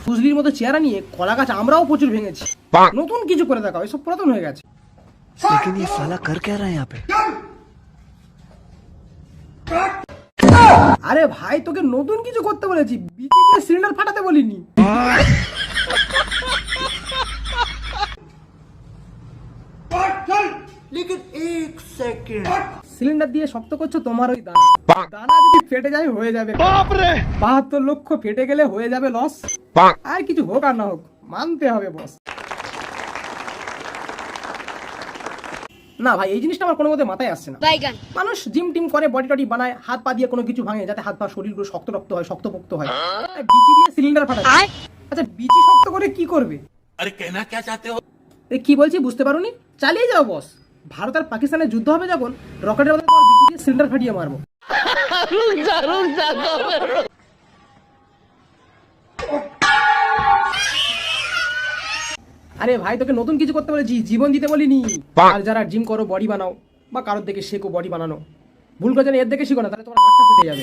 বুঝলির মতো চেহারা নিয়ে কলা গাছ আমরাও প্রচুর ভেঙেছি। নতুন কিছু করে দেখাও, এসব পুরাতন হয়ে গেছে। लेकिन ये साला कर क्या रहा है यहाँ पे? আরে ভাই, তোকে নতুন কিছু করতে বলেছি, বিচি দিয়ে সিলিন্ডার ফাটাতে বলিনি। लेकिन एक सेकंड সিলিন্ডার দিয়ে শক্ত করছো তোমার ওই দানা। দানা যদি ফেটে যায় হয়ে যাবে 72 লক্ষ, ফেটে গেলে হয়ে যাবে লস। আর কিছু হোক আর না হোক, মানতে হবে বস। না ভাই, এই জিনিসটা আমার কোনো মতে মাথায় আসছে না। মানুষ জিম টিম করে, বডি টডি বানায়, হাত পা দিয়ে কোনো কিছু ভাঙে যাতে হাত পা শরীরগুলো শক্ত রক্ত হয়, শক্তপোক্ত হয়। বিচি দিয়ে সিলিন্ডার ফাটায়। আচ্ছা, বিচি শক্ত করে কি করবে? अरे कहना क्या चाहते हो? কি বলছি বুঝতে পারোনি? চালিয়ে যাও বস। ভারত আর পাকিস্তানের যুদ্ধ হবে যখন, রকেটের বদলে তোমার বিচি দিয়ে সিলিন্ডার ফাটিয়ে মারবো। আরে ভাই, তোকে নতুন কিছু করতে বলেছি, জীবন দিতে বলিনি। আর যারা জিম করো, বডি বানাও, বা কারোর দেখে শেখো বডি বানানো, ভুল করে যেন এর দেখে শিখো না, তাহলে তোমার হাতটা ফেটে যাবে।